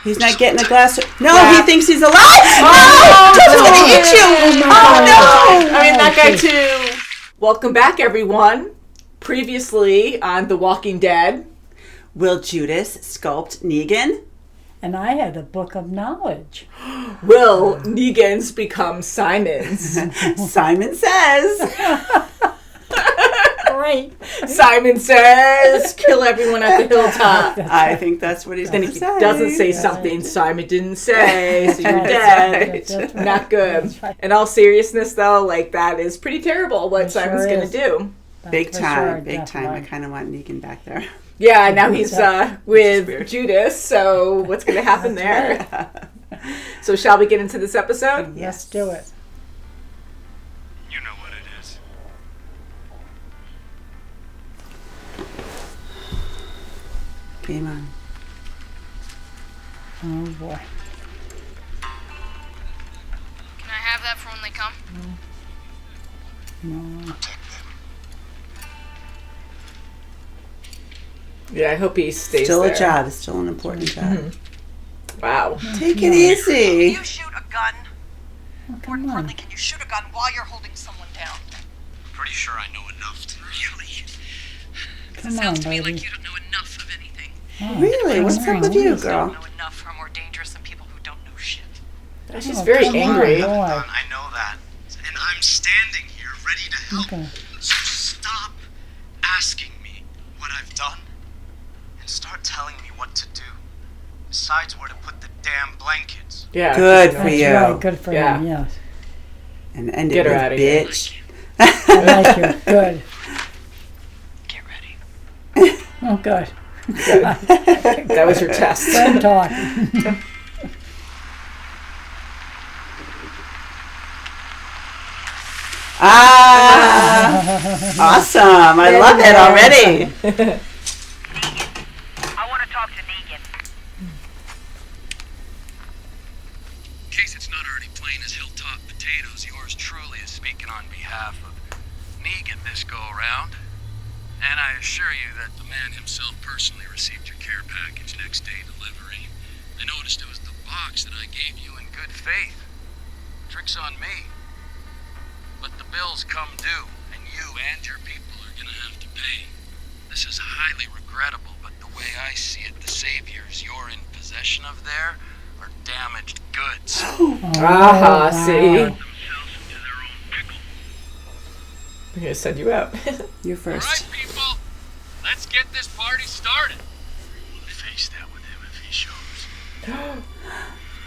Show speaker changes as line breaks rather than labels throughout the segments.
He's not getting a glass. No,
Yeah.
he thinks he's alive. No, Toad's gonna eat you. Oh no!
I mean, that guy too. Welcome back, everyone. Previously on The Walking Dead.
Will Judas sculpt Negan?
And I had a book of knowledge.
Will Negan's become Simon's?
Simon says.
Great.
Simon says, kill everyone at the hilltop.
I think that's what he's
Then
going
if
to
he
say.
doesn't say something Simon didn't say, so you're
That's
dead.
right. That's right.
Not good.
That's right.
In all seriousness, though, like that is pretty terrible what
It
Simon's
sure
going
is.
to do.
Big
For
time,
sure,
big time. I
definitely.
kind of want Negan back there.
Yeah, now he's with
weird.
Judas, so what's going to happen there? So shall we get into this episode?
Let's do it.
You know what it is.
Game on.
Oh boy.
Can I have that for when they come?
No.
Yeah, I hope he stays
Still
there.
a job. It's still an important job.
Wow.
Take it easy.
Can you shoot a gun?
Oh,
More
come on.
importantly, can you shoot a gun while you're holding someone down?
Pretty sure I know enough to really.
Come
Sounds
on,
to me
baby.
like you don't know enough of anything.
Oh,
Really?
come
What's
on.
up with you,
Don't
girl?
know enough are more dangerous than people who don't know shit.
She's
Oh,
very
come on,
angry.
boy.
I know that. And I'm standing here ready to help.
Okay.
So stop asking me what I've done and start telling me what to do. Besides where to put the damn blankets.
Yeah.
Good for
That's
you.
right. Good for
Yeah.
him, yes.
And end
Get
it
her
with
outta here.
bitch.
I like you. Good.
Get ready.
Oh, good.
That was your test.
Good talk.
Awesome. I love it already.
I want to talk to Negan.
In case it's not already plain as hilltop potatoes, yours truly is speaking on behalf of Negan this go-around. And I assure you that the man himself personally received your care package next day delivery. I noticed it was the box that I gave you in good faith. Trick's on me. But the bills come due, and you and your people are gonna have to pay. This is highly regrettable, but the way I see it, the saviors you're in possession of there are damaged goods.
Aha,
wow.
see?
Themselves into their own pickle.
I'm going to send you out.
You're
All
first.
right, people, let's get this party started. We'll face that with him if he shows.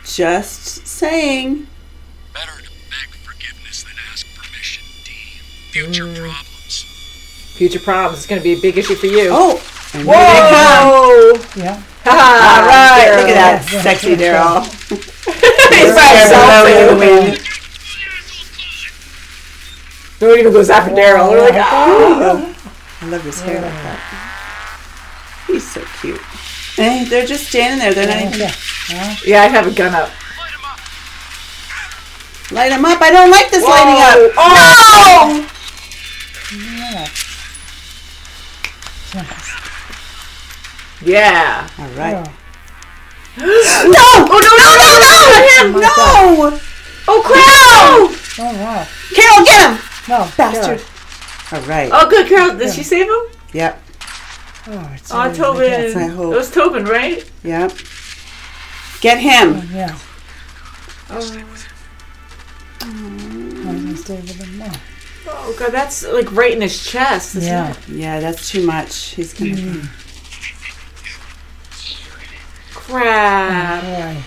Just saying.
Better to beg forgiveness than ask permission, D. Future problems.
Future problems. It's going to be a big issue for you.
Oh. And here they come.
Whoa!
Yeah.
All right.
Daryl.
Look at that. Sexy Daryl.
He's by himself,
Win.
too. No one even goes after Daryl. They're like, oh.
I love his hair like that. He's so cute. Hey, they're just standing there. They're not even...
Yeah.
Yeah, I'd have a gun up.
Light him up.
Light them up. I don't like this lighting up.
Oh! Yeah.
All right.
Oh.
No! Oh, no, no, no, no!
Oh,
No!
Oh, crap!
Oh, wow.
Carol, get him!
No,
Bastard.
God.
All right.
Oh, good, Carol. Did she save him?
Yep.
Oh, it's
Oh,
really
Tobin.
That's my
It
hope.
was Tobin, right?
Yep. Get him.
Yeah.
Oh.
I'm gonna stay with him more.
Oh, God, that's like right in his chest. Isn't
Yeah.
it?
Yeah, that's too much. He's gonna...
Crap.
Boy.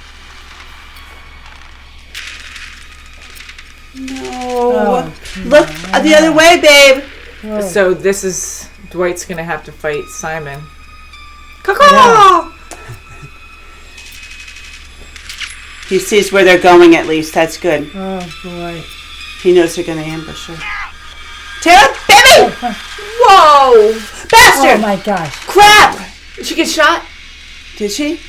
No.
Oh,
Look the other way, babe.
whoa.
So this is... Dwight's going to have to fight Simon. Caw-caw!
He sees where they're going at least. That's good.
Oh, boy.
He knows they're going to ambush her. Tara, baby!
Whoa!
Oh,
Bastard!
my gosh.
Crap!
Did she get shot?
Did she?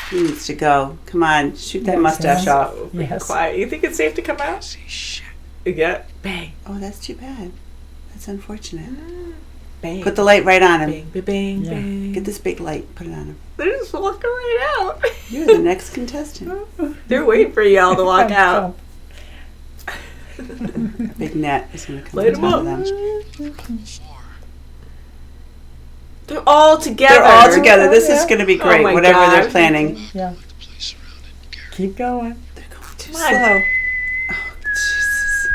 He needs to go. Come on, shoot that
Yes,
mustache
yes.
off.
Yes.
Quiet. You think it's safe to come out?
See shit.
Yeah. Bang.
Oh, that's too bad. That's unfortunate.
Bang.
Put the light right on him.
Bang, bang, bang,
Yeah.
bang.
Get this big light. Put it on him.
They're just walking right out.
You're the next contestant.
They're waiting for y'all to walk out.
A big net is going to come
Light
on
'em
top
up.
of them.
They're all together.
They're all together. This is going to be
Oh
great,
my
whatever they're
God.
planning.
Yeah.
The place surrounded.
Keep going.
They're going too
Come on.
slow. Oh, Jesus.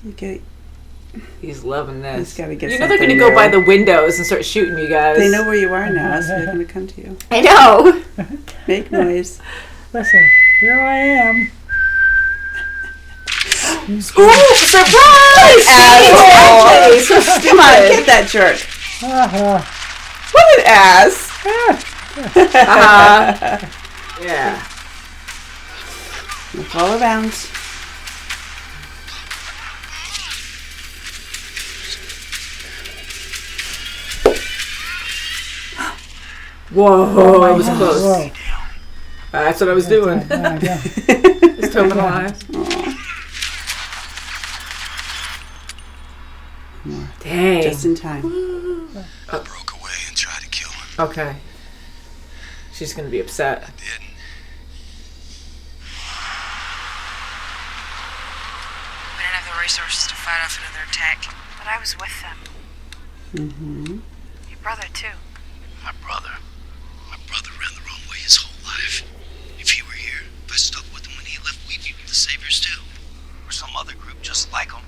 You get,
He's loving this.
He's gotta get
you know they're going to
something
go by
new.
the windows and start shooting you guys.
they know where you are now, so they're going to come to you.
I know.
Make noise.
Listen, here I am.
Ooh, surprise!
Asshole.
So stupid.
Come on, get that jerk.
What an ass. Yeah.
Look all around.
Whoa, I was close.
Whoa.
That's what I was doing.
Yeah.
Just open alive. Dang.
Just in time.
I broke away and tried to kill him.
Okay. She's going to be upset.
I didn't.
We didn't have the resources to fight off another attack. But I was with them.
Mm-hmm.
Your brother, too.
My brother ran the wrong way his whole life. If he were here, if I stuck with him when he left, we'd be the saviors too. Or some other group just like him.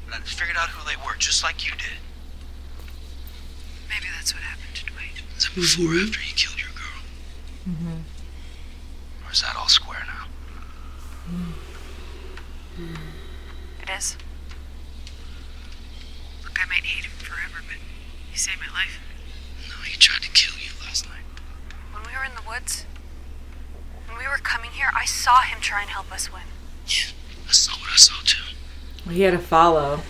But I figured out who they were, just like you did.
Maybe that's what happened to Dwight.
Is that before or after you killed your girl? Or is that all square now?
It is. Look, I might hate him forever, but he saved my life.
No, he tried to kill you last night.
When we were in the woods, when we were coming here, I saw him try and help us win.
Yeah, I saw what I saw too.
Well, he had to follow.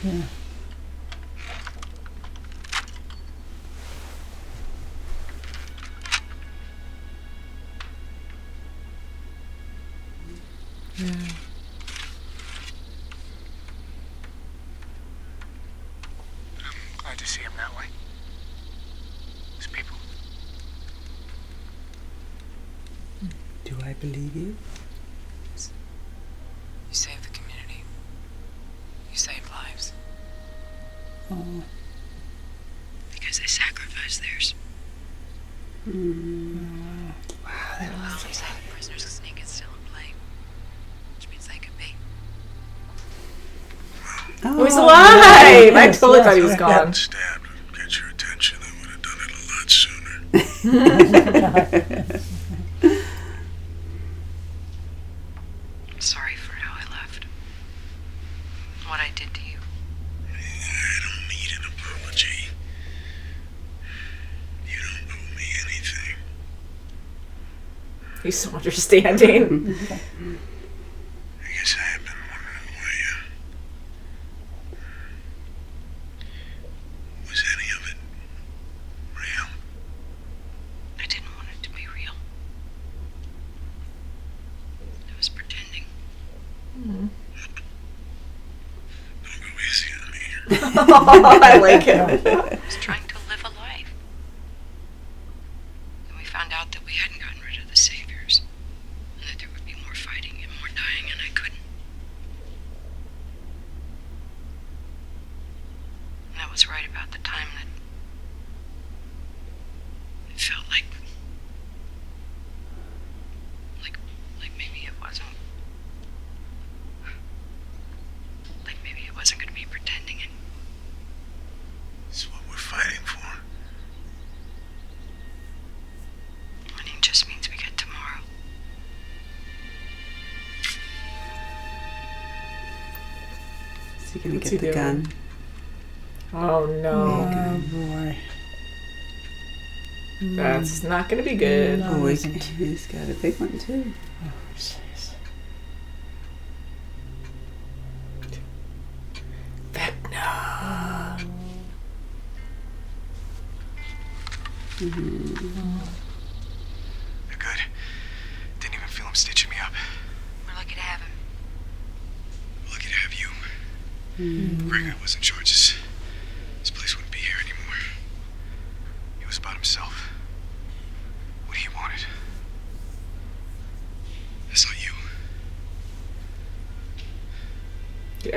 I'm glad to see him that way. His people.
Do I believe you?
You saved the community. You saved lives.
Oh.
Because they sacrificed theirs.
Wow, that
Well,
was
they say the prisoner's sneak is still in play. Which means they could be.
Oh, he's alive! I totally thought he was gone.
Stabbed would get your attention. I would have done it a lot sooner.
I'm sorry for how I left. What I did to you.
I don't need an apology. You don't owe me anything.
He's so understanding.
I guess I have been wondering why was any of it real?
I didn't want it to be real. I was pretending.
Don't go easy on me.
I like him.
I was trying to live a life. And we found out that we hadn't gotten rid of the saviors. And that there would be more fighting and more dying, and I couldn't. And that was right about the time that it felt like maybe it wasn't. Like maybe it wasn't going to be pretending and
It's what we're fighting for.
winning just means we get tomorrow.
Is he gonna
What's
get
he
the
doing?
gun?
Oh no.
Oh boy.
That's not going to be good.
No.
Oh, he's got a big one too.
Oh, jeez.
Vecna.
They're good. Didn't even feel him stitching me up.
We're lucky to have him.
Lucky to have you. Gregor was in charge.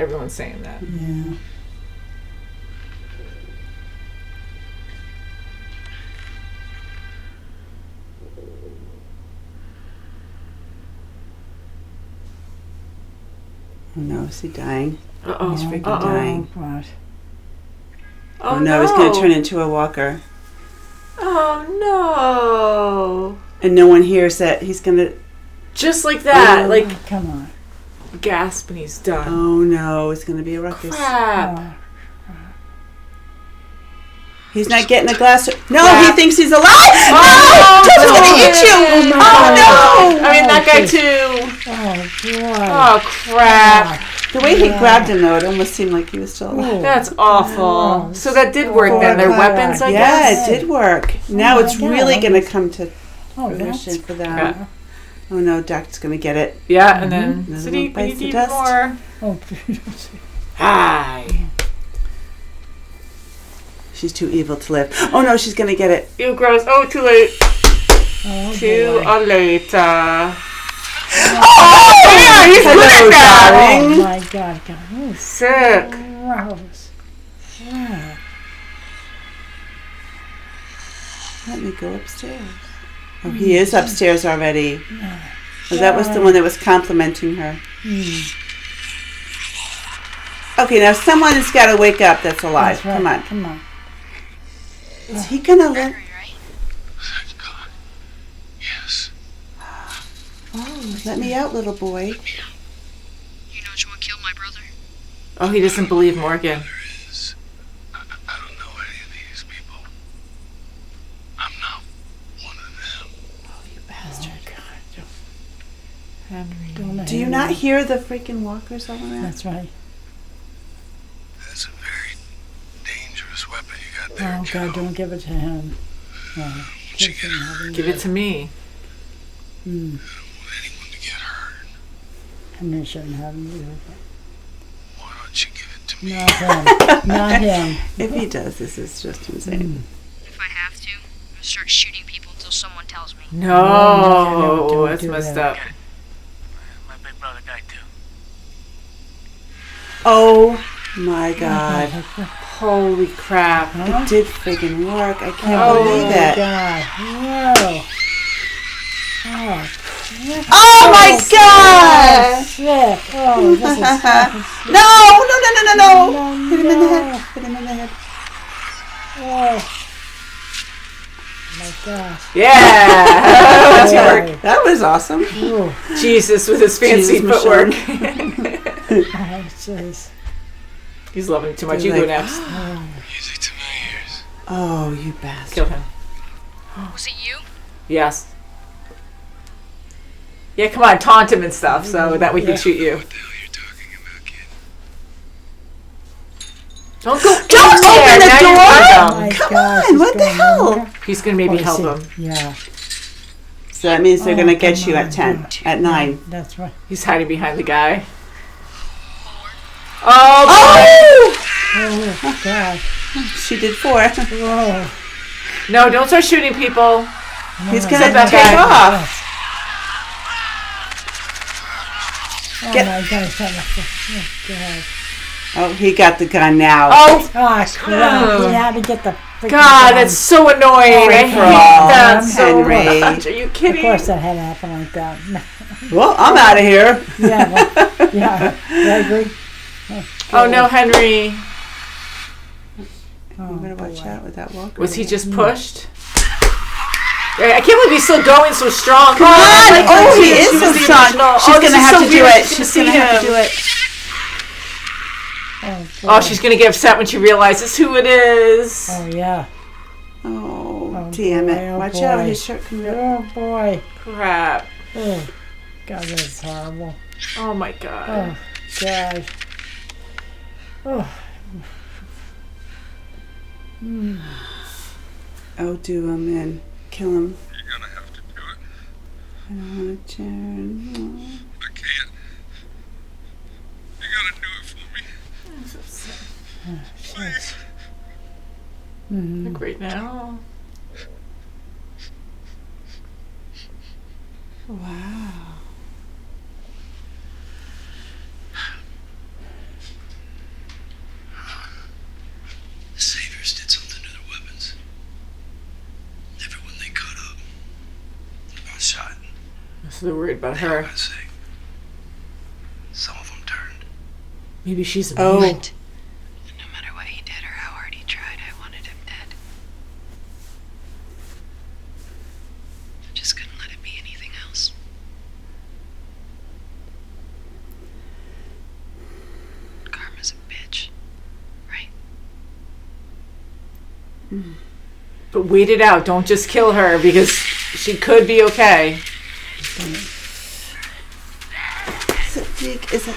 Everyone's saying that.
Yeah.
Oh no, is he dying?
Uh-oh.
He's freaking
Oh,
dying.
God.
Oh no, he's going to turn into a walker.
Oh no.
And no one hears that he's going to...
Just like that.
Oh.
Like,
Oh, come on.
gasp and he's done.
Oh no, it's going to be a ruckus.
Crap.
Oh,
He's not getting a glass. No,
Crap.
he thinks he's alive.
Oh,
Toad's
no.
going to eat you. Oh no.
I mean, that guy too.
oh, boy.
Oh, crap.
The way he grabbed him, though, it almost seemed like he was still alive.
Oh.
That's awful.
Oh,
So that did work then. Their weapons, I
Yeah,
guess?
it did work. Now
my
it's
God.
really going to come to
Oh,
fruition
that's
for them.
Yeah.
Oh no, Doc's going to get it.
Yeah, and then
Mhm.
City, we
Bites
need
the
even
dust.
more.
Oh,
Hi.
She's too evil to live. Oh no, she's going to get it.
You gross. Oh, too late.
oh,
Too
boy.
late.
Oh,
yeah, he's
hello,
good at that.
darling.
Oh, my God. God. Oh,
Sick.
gross. Yeah.
Let me go upstairs. Oh, he is upstairs already. Oh, that was the one that was complimenting her. Okay, now someone has got to wake up that's alive.
That's right.
Come on.
Come on.
Is he going to live?
Gregory, right?
Thank God. Yes.
Oh, let me out, little boy.
You know what killed my brother?
Oh, he doesn't believe Morgan.
There is. I don't know any of these people. I'm not one of them.
Henry.
Do you not hear the freaking walkers all around?
That's right.
That's a very dangerous weapon you got there,
Oh,
kiddo.
God, don't give it to him.
She get hurt.
Give it to me.
I don't want anyone to get hurt.
Henry shouldn't have him either.
Why don't you give it to me?
Not him. Not him.
If he does, this is just insane.
If I have to, I'm gonna start shooting people until someone tells me.
No,
don't
that's
do
messed
that.
up.
My big brother died too.
Oh my God.
Holy crap.
It did freaking work. I can't
Oh,
believe it.
God. Whoa. Oh,
Oh my God!
sick. Oh, this is
No, no, no, no, no, no.
No,
Hit him in the
no.
head. Hit him in the head.
Oh. My gosh.
Yeah.
Teamwork.
That was awesome.
Oh,
Jesus with his fancy
Jesus,
footwork.
jeez.
He's loving it too much.
They're
You go
like,
next.
Music to my ears.
Oh, you bastard.
Kill him.
Was it you?
Yes. Yeah, come on, taunt him and stuff so that we can shoot you.
What the hell are you talking about, kid?
Don't go.
Don't open the
Now
door!
you're
Oh,
done.
my
Come
gosh,
on,
he's
what the
going in
hell?
there.
He's gonna maybe
Oh,
help
see.
him.
Yeah.
So that means they're
Oh,
going to get
come
you
on.
at 10, at 9.
That's right.
He's hiding behind the guy. Oh,
Oh!
Oh, God.
She did 4.
Whoa.
no! Don't start shooting people.
He's
Oh,
going to
that
take
guy.
off.
Oh,
Get-
my God. Oh, God.
Oh, he got the gun now.
Oh,
Oh, crap. He had to get the freaking
God,
gun.
that's so annoying. I hate
for all,
that so
Henry.
much. Are you
Of
kidding?
course that had to happen like that.
Well, I'm out of here.
Yeah, well, yeah. I agree.
Oh no, Henry.
Oh,
You better watch
boy.
out with that walker.
Was he just pushed? I can't believe he's still going so strong.
Come on! Oh, he is
She
so
was the
strong.
original.
She's
Oh,
going
this
to
is
have
so
to do
weird
it.
to
She's
see
going to have to
him.
do it.
Oh, boy.
Oh, she's gonna get upset when she realizes who it is.
Oh, yeah.
Oh,
Oh,
damn
boy,
it.
oh,
Watch
boy.
out. His shirt can rip.
Oh, boy.
Crap.
Oh, God, that's horrible.
Oh my God.
Oh, God. Oh.
Oh, do him in. Kill him.
You're gonna have to do it.
I don't want to turn.
I can't. You gotta do it for me. Please.
Like right now.
Wow.
So they're worried about her.
For God's sake. Some of them turned.
Maybe she's
Oh.
immune.
And no matter what he did or how hard he tried, I wanted him dead. I just couldn't let it be anything else. Karma's a bitch, right?
But wait it out. Don't just kill her because she could be okay.
Is it?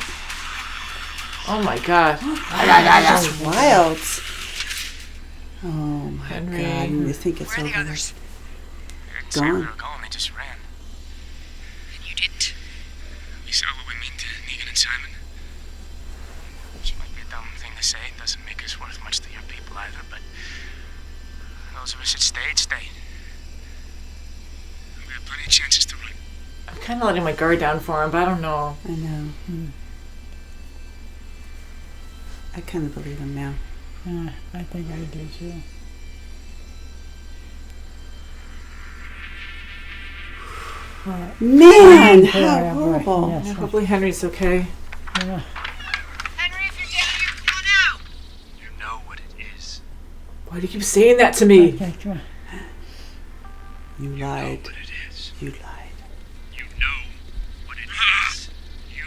Oh my god.
That's wild. Oh my
Henry.
God! And you think it's
Where are the
over?
others? I didn't say we
Gone.
were going, they just ran.
And you didn't.
You saw what we mean to Negan and Simon? Which might be a dumb thing to say, it doesn't make us worth much to your people either, but those of us that stayed. We had plenty of chances to run.
I'm kind of letting my guard down for him, but I don't know.
I know. I kind of believe him now.
I think I do too.
Man,
Yeah,
how
boy.
horrible.
Yes.
Yeah, hopefully Henry's okay.
Yeah.
Henry, if you're down here, come on out!
You know what it is.
Why do you keep saying that to me?
Okay, come on.
You
You know
lied.
what it is.
You lied.
You know what it is. You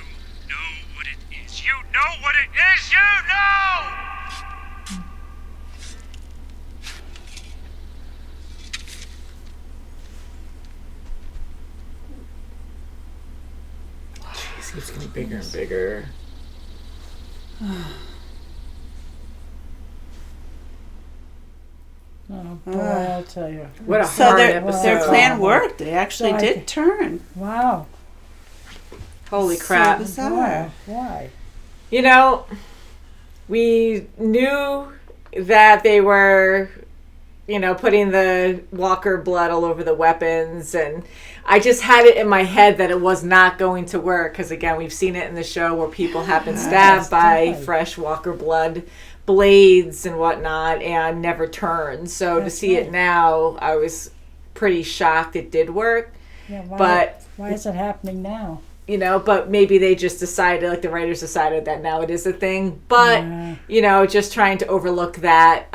know what it is. You know what it is. You know!
Jeez, keeps getting bigger and bigger.
Oh boy, I'll tell you.
What a
So
hard
their
episode.
plan worked. They actually
So I
did
can-
turn.
Wow.
Holy crap.
So bizarre.
Why?
You know, we knew that they were, putting the Walker blood all over the weapons, and I just had it in my head that it was not going to work, because again, we've seen it in the show where people have been stabbed by
definitely.
fresh Walker blood blades and whatnot and never turned. So to
That's
see it
right.
now, I was pretty shocked it did work.
Yeah,
But
why is it happening now?
But maybe they just decided, like the writers decided that now it is a thing. But,
Yeah.
just trying to overlook that.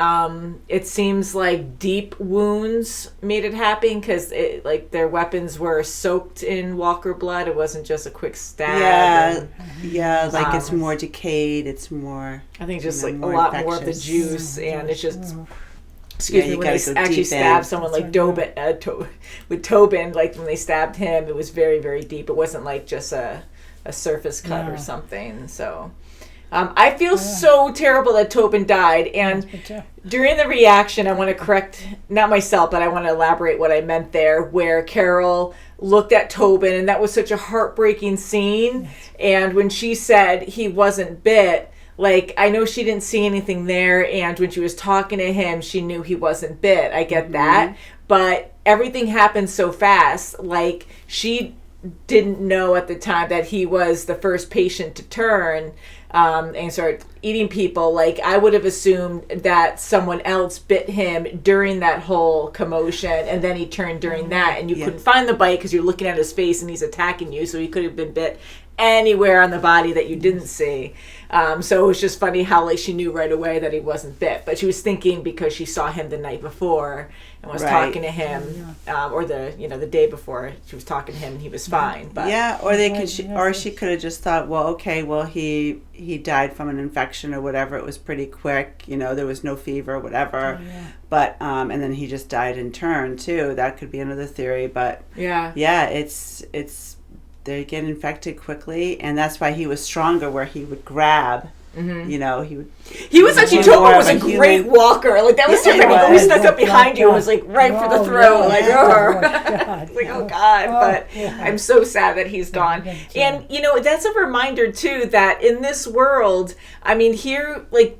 It seems like deep wounds made it happen because their weapons were soaked in Walker blood. It wasn't just a quick stab.
Yeah,
and
yeah. Like it's more decayed. It's more.
I think just
know,
like a
more
lot more of the
infectious.
juice. And it's just...
Yeah,
Excuse me,
you
when
gotta
they
go
actually
deep in.
stabbed someone like
That's
with Tobin, like when they stabbed him, it was very, very deep. It wasn't like just a surface cut or
Yeah.
something. So I feel so terrible that Tobin died. And during the reaction, I want to correct, not myself, but I want to elaborate what I meant there, where Carol looked at Tobin, and that was such a heartbreaking scene. And when she said he wasn't bit, like, I know she didn't see anything there, and when she was talking to him, she knew he wasn't bit. I get that. But everything happened so fast. Like, she didn't know at the time that he was the first patient to turn and start eating people. Like, I would have assumed that someone else bit him during that whole commotion, and then he turned during that, and you couldn't find the bite because you're looking at his face and he's attacking you, so he could have been bit anywhere on the body that you didn't see. So it was just funny how like she knew right away that he wasn't bit, but she was thinking because she saw him the night before and was talking to him, or the day before she was talking to him and he was fine. But
Yeah, or she could have just thought, well, okay, well he died from an infection or whatever. It was pretty quick, there was no fever, whatever. But and then he just died in turn too. That could be another theory, but
yeah,
it's they get infected quickly, and that's why he was stronger, where he would grab. He would.
he was actually
more
Tobin was
of
a
a
great
human.
walker. Like that was
Yeah, he
different. He always
was.
snuck up behind you and was like right for the throat. Like, like, oh God. But I'm so sad that he's gone. And that's a reminder too that in this world, I mean, here, like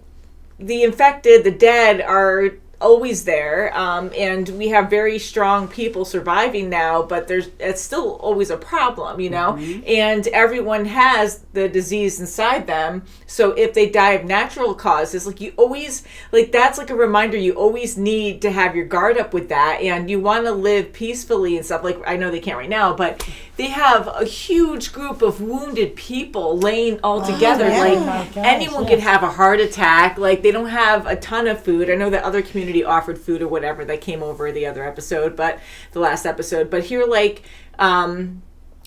the infected, the dead are always there, and we have very strong people surviving now, but it's still always a problem, you know. And everyone has the disease inside them, so if they die of natural causes, like you always, like that's like a reminder, you always need to have your guard up with that, and you want to live peacefully and stuff. Like I know they can't right now, but they have a huge group of wounded people laying all together. Like anyone could have a heart attack. Like they don't have a ton of food. I know that other community offered food or whatever that came over the other episode, but the last episode. But here, like,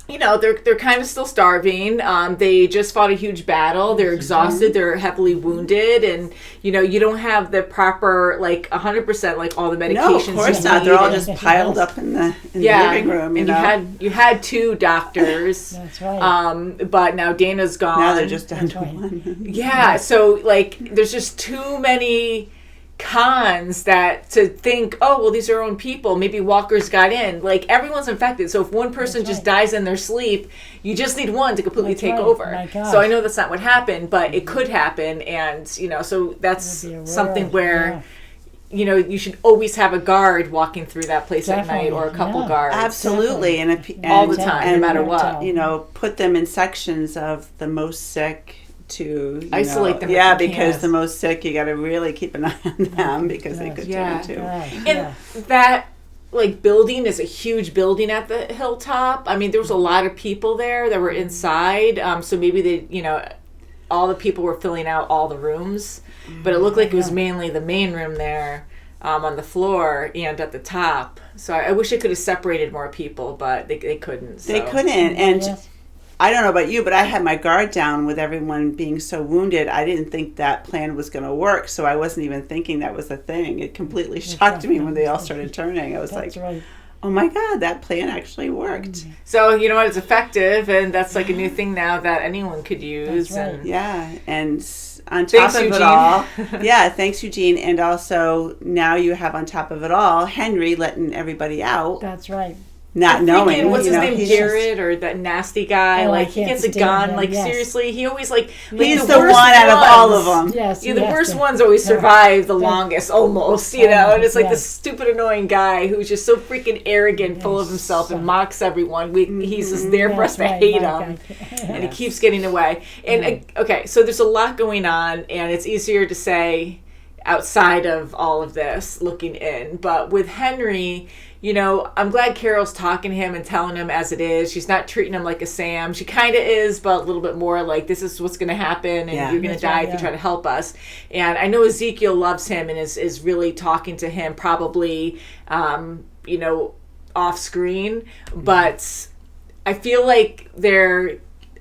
you know, they're kind of still starving. They just fought a huge battle. They're exhausted. They're heavily wounded, and you know, you don't have the proper, like 100%, like all the medications.
No, of course not. They're all just piled up in the living room. You know?
you had 2 doctors.
That's right.
But now Dana's gone.
Now they're just down to one.
Yeah. So like, there's just too many cons that to think, oh well, these are our own people, maybe walkers got in. Like everyone's infected, so if one person just dies in their sleep, you just need one to completely take over. So I know that's not what happened, but it could happen, and you know, so that's something where you know, you should always have a guard walking through that place at night, or a couple guards.
Absolutely. And
all the time, no matter what.
You know, put them in sections of the most sick to
isolate them.
Yeah, because the most sick, you got to really keep an eye on them, because they could turn too.
And that like building is a huge building at the hilltop. I mean, there was a lot of people there that were inside. So maybe they, you know, all the people were filling out all the rooms, but it looked like it was mainly the main room there, on the floor and at the top. So I wish it could have separated more people, but they couldn't. So.
They couldn't, and I don't know about you, but I had my guard down with everyone being so wounded. I didn't think that plan was going to work, so I wasn't even thinking that was a thing. It completely shocked me when they all started turning. I was oh my God, that plan actually worked.
So, you know what, it's effective, and that's like a new thing now that anyone could use.
That's right.
And on top of it all, thanks, Eugene. And also, now you have on top of it all, Henry letting everybody out.
That's right.
Not knowing,
what's his name, Jared, or that nasty guy, like he gets a gun,
him,
like seriously, he always like
he's the one out of all of them.
Yes,
the worst ones always survive the longest, almost, you know, and it's like this stupid, annoying guy who's just so freaking arrogant, full of himself, and mocks everyone. He's just there for us to hate him, and he keeps getting away. And okay, so there's a lot going on, and it's easier to say outside of all of this, looking in, but with Henry, you know, I'm glad Carol's talking to him and telling him as it is. She's not treating him like a Sam. She kind of is, but a little bit more like, this is what's going to happen, and you're going to die if you try to help us. And I know Ezekiel loves him and is really talking to him, probably, you know, off screen. But I feel like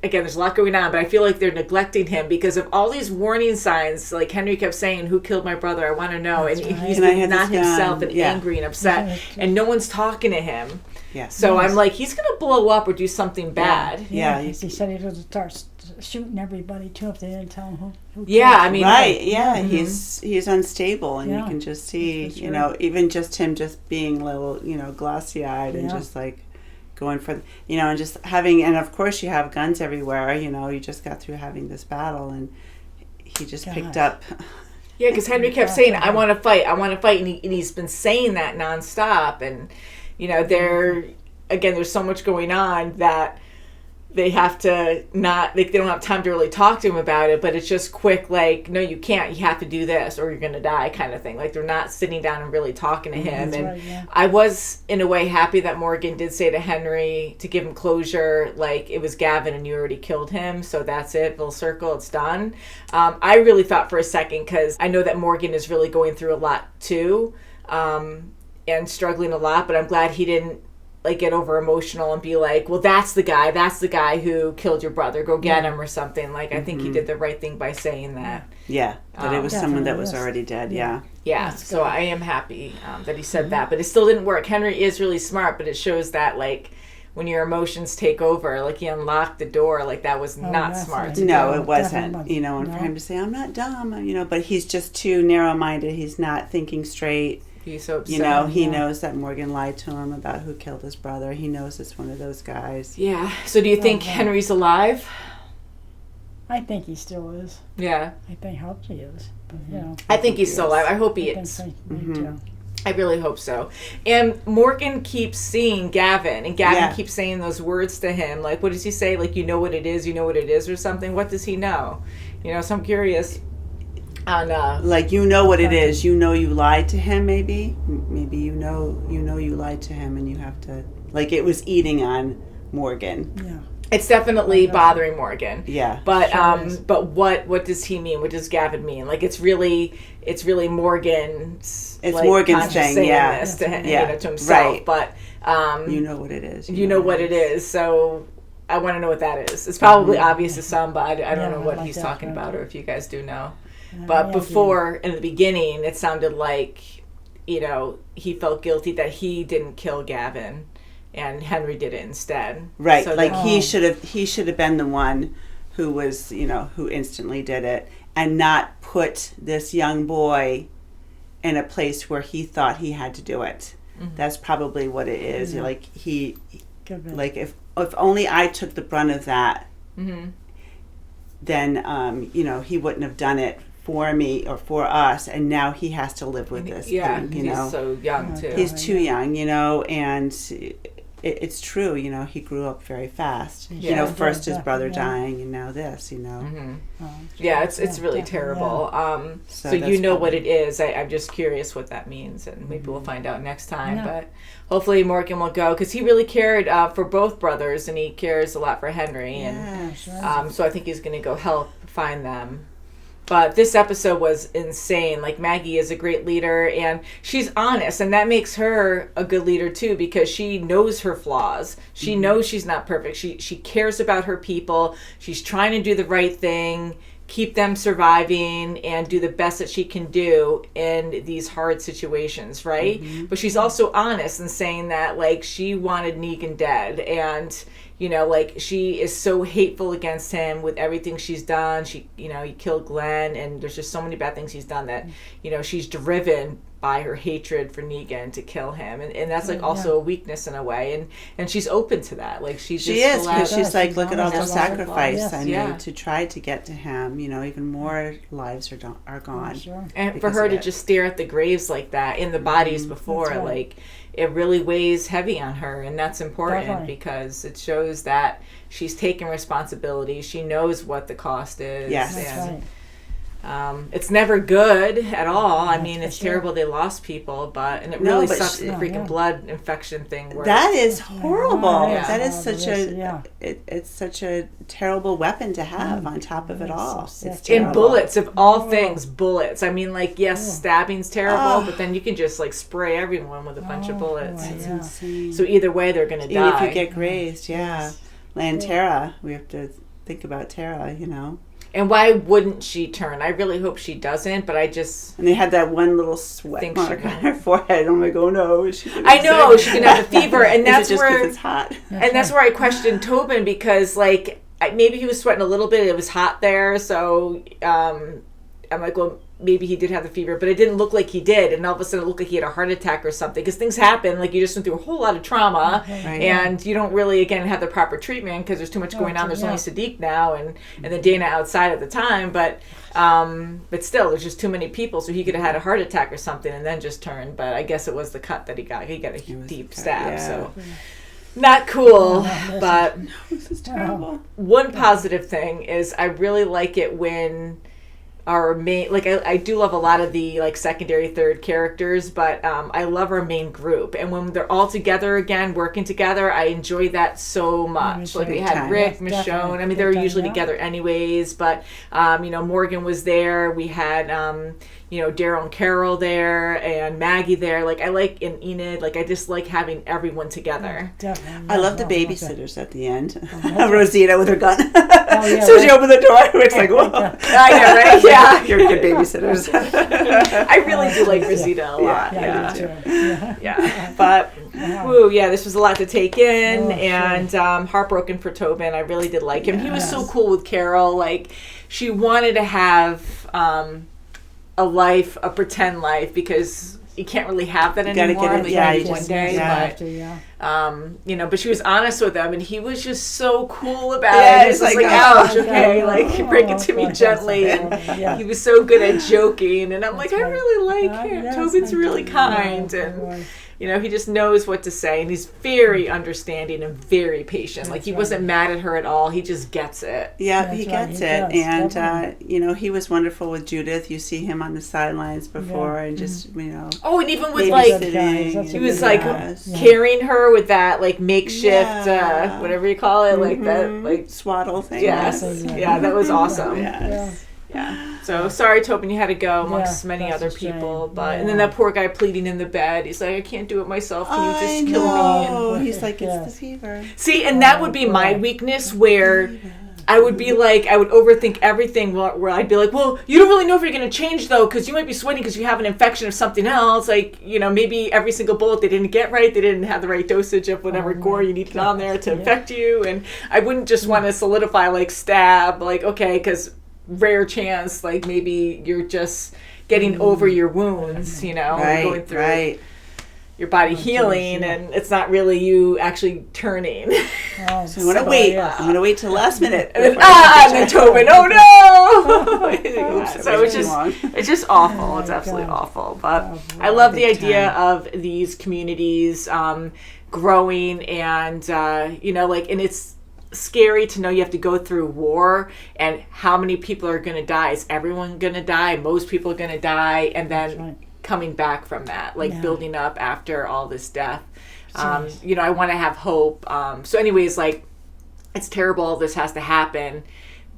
again, there's a lot going on, but I feel like they're neglecting him because of all these warning signs. Like Henry kept saying, who killed my brother? I want to know. And he's not himself and angry and upset. And no one's talking to him. So I'm like, he's going to blow up or do something bad.
He said he was going to start shooting everybody too if they didn't tell him who
I mean.
Right, he's unstable, and you can just see, you know, even just him just being a little, you know, glossy-eyed and just like, going for, you know, and just having, and of course you have guns everywhere, you know, you just got through having this battle, and he just picked up.
Yeah, because Henry kept saying, I want to fight, and he's been saying that nonstop, and, you know, there's so much going on that they have to they don't have time to really talk to him about it, but it's just quick, like, no, you can't, you have to do this or you're going to die kind of thing. Like, they're not sitting down and really talking to him. And I was, in a way, happy that Morgan did say to Henry to give him closure, like, it was Gavin and you already killed him, so that's it, full circle, it's done. I really thought for a second, because I know that Morgan is really going through a lot too, and struggling a lot, but I'm glad he didn't like get over emotional and be like, well, that's the guy who killed your brother, go get him or something. Like, I think he did the right thing by saying that.
That it was someone that was already dead.
So I am happy that he said that, but it still didn't work. Henry is really smart, but it shows that, like, when your emotions take over, like, he unlocked the door, like, that was not smart.
No, it wasn't, you know, and for him to say, I'm not dumb, you know, but he's just too narrow-minded. He's not thinking straight.
He's so upset.
You know, he knows that Morgan lied to him about who killed his brother. He knows it's one of those guys.
Yeah. So do you think Henry's alive?
I think he still is.
Yeah.
I hope he is. But,
I think he's still alive. I hope he is.
Me too.
I really hope so. And Morgan keeps seeing Gavin, and Gavin keeps saying those words to him. Like, what does he say? Like, you know what it is, or something? What does he know? So I'm curious.
Like, you know what it is. You know you lied to him, maybe. Maybe you know you lied to him, and you have to... Like, it was eating on Morgan.
Yeah.
It's definitely bothering Morgan.
Yeah.
But but what does he mean? What does Gavin mean? Like, it's really Morgan's.
It's
like,
Morgan's thing.
saying
Yeah.
this to him, to himself.
Right.
But
you know what it is.
You know what it is. So I want to know what that is. It's probably obvious to some, but I don't know what he's talking about, or if you guys do know. But before, in the beginning, it sounded like, he felt guilty that he didn't kill Gavin, and Henry did it instead.
Right.
So
like he should have been the one who was, who instantly did it, and not put this young boy in a place where he thought he had to do it. Mm-hmm. That's probably what it is. Like like if only I took the brunt of that, then he wouldn't have done it for me or for us, and now he has to live with this thing,
he's so young too.
He's too young, and it's true, he grew up very fast. First his brother dying, and now this,
it's really terrible. So what it is. I'm just curious what that means, and maybe we'll find out next time. But hopefully Morgan will go, because he really cared for both brothers, and he cares a lot for Henry, and so I think he's going to go help find them. But this episode was insane. Like, Maggie is a great leader, and she's honest, and that makes her a good leader too, because she knows her flaws. She knows she's not perfect. She cares about her people. She's trying to do the right thing, keep them surviving, and do the best that she can do in these hard situations, right? But she's also honest in saying that, like, she wanted Negan dead, and she is so hateful against him with everything she's done. He killed Glenn, and there's just so many bad things he's done that, she's driven by her hatred for Negan to kill him. And that's also a weakness in a way. And she's open to that. Like, she is, because
she's like, look at all the sacrifice I made to try to get to him. Even more lives are gone.
Sure.
And for her to just stare at the graves like that, in the bodies before, like, it really weighs heavy on her, and that's important because it shows that she's taking responsibility. She knows what the cost is.
Yes,
that's right.
It's never good at all. I mean, it's terrible they lost people, and it really sucks the freaking blood infection thing.
That is horrible.
Yeah.
That is such it's such a terrible weapon to have on top of it all. It's terrible.
And bullets, of all things, bullets. I mean, like, yes, stabbing's terrible, but then you can just, like, spray everyone with a bunch of bullets.
That's insane.
So either way, they're going to die.
Even if you get grazed, And Tara, we have to think about Tara,
And why wouldn't she turn? I really hope she doesn't, but I just...
And they had that one little sweat mark on her forehead. I'm like, oh no.
I know, she can have a fever, and that's
just
where...
it's hot.
And that's where I questioned Tobin, because, like, maybe he was sweating a little bit. It was hot there, so I'm like, well, maybe he did have the fever, but it didn't look like he did. And all of a sudden it looked like he had a heart attack or something, because things happen. Like, you just went through a whole lot of trauma, and you don't really, again, have the proper treatment because there's too much going on. There's only Sadiq now and then Dana outside at the time, but still, there's just too many people, so he could have had a heart attack or something and then just turned. But I guess it was the cut that he got. He got a deep stab, so... Not cool, but
this is terrible.
One positive thing is I really like it when our main, like, I do love a lot of the, like, secondary, third characters, but I love our main group, and when they're all together again, working together, I enjoy that so much. Like, we had Rick, Michonne, I mean, they were usually together anyways, but Morgan was there, we had Daryl and Carol there, and Maggie there. Like, I like, and Enid, like, I just like having everyone together.
Definitely.
I love the babysitters at the end. Rosita with her gun.
yeah,
so she opened the door, Rick's like, whoa.
I know, right? Yeah.
You're good babysitters.
I really do like Rosita a lot. Yeah. But, this was a lot to take in, and heartbroken for Tobin. I really did like him. He was so cool with Carol. Like, she wanted to have a life, a pretend life, because you can't really have that
gotta
anymore.
get it-
Like
yeah,
maybe
you
one
just-
day,
yeah.
but but she was honest with him, and he was just so cool about
Yeah,
it.
he's
It's
like,
ouch,
oh,
okay,
God,
like break it to me
God,
gently.
that's
And
adorable, yeah.
he was so good at joking, and I'm like, I
right.
really like him.
Yes,
Tobin's
I
really
do.
kind,
Yeah,
and
boy.
he just knows what to say, and he's very understanding and very patient. Like
That's
he
right.
wasn't mad at her at all. He just gets it.
Yeah,
That's
he
right,
gets
he
it.
does,
And,
definitely.
he was wonderful with Judith. You see him on the sidelines before and just,
Oh, and even with
babysitting.
he was like
Yes.
carrying her with that like makeshift
Yeah.
whatever you call it, like that like
swaddle thing.
yes,
Yeah.
yeah, that was awesome.
Yes.
Yeah. So sorry, Tobin, you had to go amongst
Yeah,
many
that's
other
a shame.
people. But
Yeah.
and then that poor guy pleading in the bed. He's like, I can't do it myself. Can you
I
just kill me? And
know. He's like, it's
Yes.
the fever.
see, and that would be my weakness where I would be like, I would overthink everything where I'd be like, well, you don't really know if you're going to change though, because you might be sweating because you have an infection of something else. Like, maybe every single bullet they didn't get right. They didn't have the right dosage of whatever gore you needed on there to infect you. And I wouldn't just want to solidify, like stab, like, okay, because rare chance, like maybe you're just getting over your wounds, going through your body healing, and it's not really you actually turning.
Oh,
So I'm going to wait. I'm going to wait till the last minute.
And then Tobin, oh no! So it's just awful. It's absolutely awful. But I love the idea of these communities growing, and and it's scary to know you have to go through war and how many people are going to die. Is everyone going to die? Most people are going to die, and then coming back from that, like building up after all this death. I want to have hope. So anyways, like, it's terrible all this has to happen,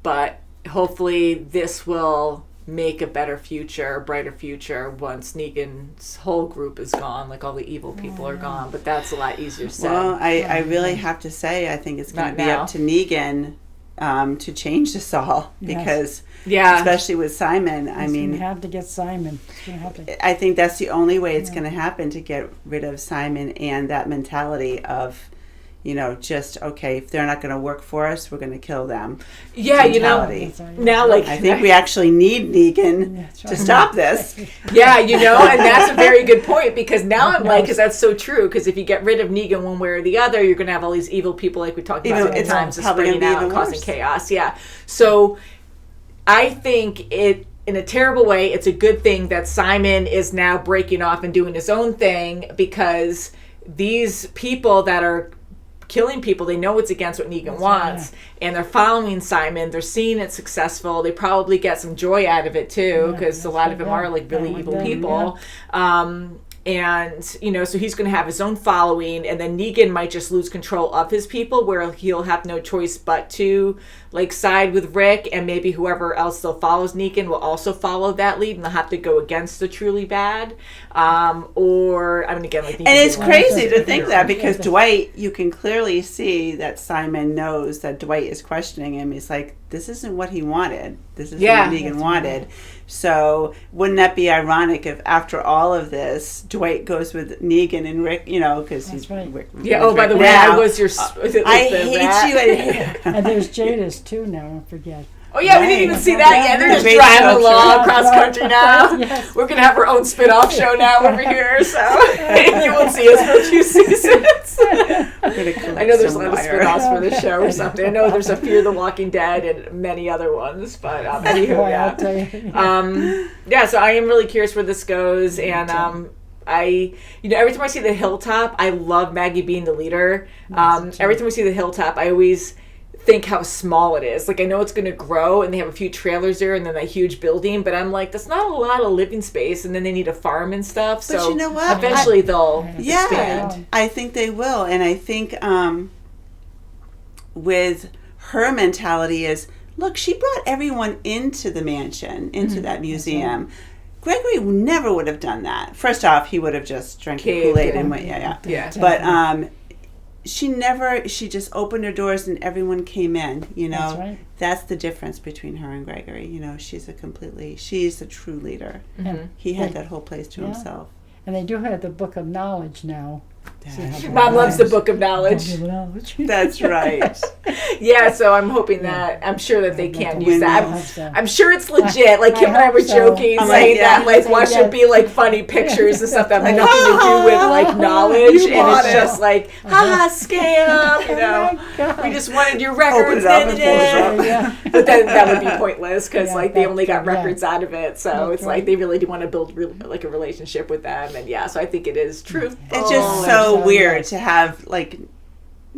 but hopefully this will make a better future, a brighter future once Negan's whole group is gone, like all the evil people are gone. But that's a lot easier said.
Well, I really have to say, I think it's going to be up to Negan to change this all, because especially with Simon, I mean,
you have to get Simon.
I think that's the only way it's going to happen, to get rid of Simon and that mentality of, just, okay, if they're not going to work for us, we're going to kill them.
Yeah,
mentality.
Now, like,
I think we actually need Negan to stop this.
Yeah, and that's a very good point, because now I'm like, because that's so true, because if you get rid of Negan one way or the other, you're going to have all these evil people, like we talked about many times, just spreading out and causing chaos. Yeah. So I think in a terrible way, it's a good thing that Simon is now breaking off and doing his own thing, because these people that are killing people, they know it's against what Negan wants, and they're following Simon. They're seeing it successful. They probably get some joy out of it too, because a lot of them are like really evil people. And, so he's going to have his own following, and then Negan might just lose control of his people, where he'll have no choice but to, like, side with Rick, and maybe whoever else still follows Negan will also follow that lead, and they'll have to go against the truly bad. And it's
crazy to think that, because Dwight, you can clearly see that Simon knows that Dwight is questioning him. He's like, this isn't what he wanted. This isn't what Negan wanted. So wouldn't that be ironic if after all of this, Dwight goes with Negan and Rick, because he's Rick.
Yeah, by the way, I was your...
I hate you.
And there's Jadis too now, don't forget.
Oh yeah, we didn't even see that yet. They're just driving along cross country now. Yes. We're gonna have our own spin-off show now over here, so you won't see us for a few seasons. I know there's a lot of spin-offs for this show or something. I know there's a Fear the Walking Dead and many other ones, but anywho, so I am really curious where this goes, and every time I see the hilltop, I love Maggie being the leader. Every time I see the hilltop, I always think how small it is. Like, I know it's going to grow, and they have a few trailers there, and then that huge building, but I'm like, that's not a lot of living space, and then they need a farm and stuff.
But
so
you know what?
Eventually they'll expand.
I think they will, and I think with her mentality is, look, she brought everyone into the mansion, into that museum. Gregory never would have done that. First off, he would have just drank the Kool-Aid and went, But she just opened her doors and everyone came in,
That's right.
That's the difference between her and Gregory. She's a true leader.
Mm-hmm.
He had that whole place to himself.
And they do have the Book of Knowledge now.
Mom loves the book of knowledge.
That's right.
Yeah, so I'm hoping that, I'm sure that they can use that.
So.
I'm sure it's legit. Like Kim and I were
hope so.
joking,
I'm
saying
like, yeah.
that like, watch it be like funny pictures and stuff that have nothing to do with like knowledge,
You
and
want
it's
it.
just like, haha, scam, you know. We just wanted your records.
it up and pull it
Yeah.
But then that would be pointless because
Yeah,
like they
that's
only got
true, yeah.
records out of it, so
That's
it's
right.
like they really do want to build like a relationship with them, and yeah, so I think it is true.
It's just so weird to have like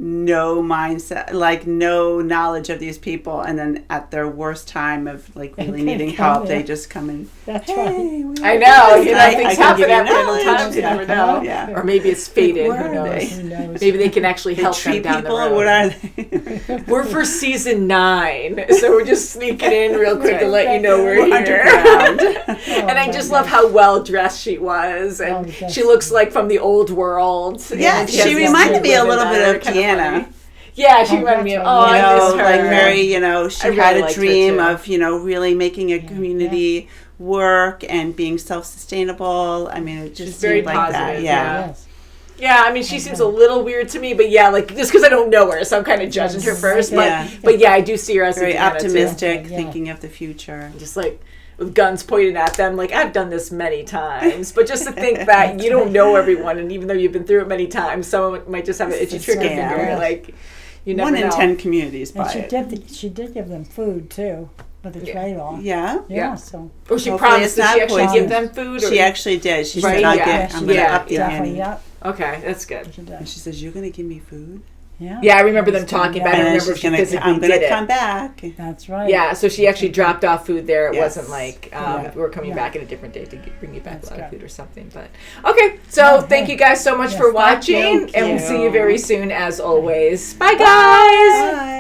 no mindset, like no knowledge of these people, and then at their worst time of like really needing help, they just come in.
That's
Hey,
right.
I know, you know,
I
things
can
happen
give you
at random
knowledge.
times. You never know.
Yeah.
Or maybe it's fated.
where
Who
are
knows?
Who knows?
Maybe they can actually
They
help them
treat
down the
people.
road.
What are they?
We're for season 9, so we're just sneaking in real quick to let you know we're here.
Underground.
And I just love how well dressed she was, and she looks like from the old world.
Yeah,
And has
she
these
reminded me a
women
little
that
bit
are
of
kinda
Deanna.
funny. Yeah, she reminded me of,
that's
oh,
right.
You
I
know,
miss her.
like very, you know, she
I really
had a
liked her,
dream
too.
of, you know, really making a community work and being self-sustainable. I mean, it just
She's very
seemed like that.
positive,
Yeah.
Yes.
Yeah, I mean, she seems a little weird to me, but yeah, like, just because I don't know her, so I'm kind of judging her first.
Yeah.
But yeah, I do see her as
Very
a Deanna,
optimistic,
Yeah.
thinking of the future.
too. Just like, with guns pointed at them, like, I've done this many times. But just to think that you don't know everyone, and even though you've been through it many times, someone might just have an itchy
It's a
trigger
scam.
finger.
Yeah.
Like, you never
1
know.
in 10 communities
And
buy
she
it.
she did give them food too, with the tray on.
Yeah.
Yeah, so.
Or she
Hopefully
promised
it's
that
not
she actually
poison.
give them food? Or
She actually did. She
Right,
said, I'll
yeah.
get, I'm going to
Yeah,
up the
Definitely,
ante.
yeah.
Okay, that's good.
She did.
And she says, you're going to give me food?
Yeah.
Yeah, I remember them talking about it. I
And then
remember
she's
she
going
physically
to, I'm going
did
to
it.
come back.
That's right.
Yeah, so she actually dropped off food there. It
Yes.
wasn't like
Yeah.
we're coming
Yeah.
back at a different day to bring you back
That's
a lot of
good.
food or something. But okay, so thank you guys so much
Yes,
for
thank
watching,
you.
and we'll see you very soon as always. Bye, guys.
Bye.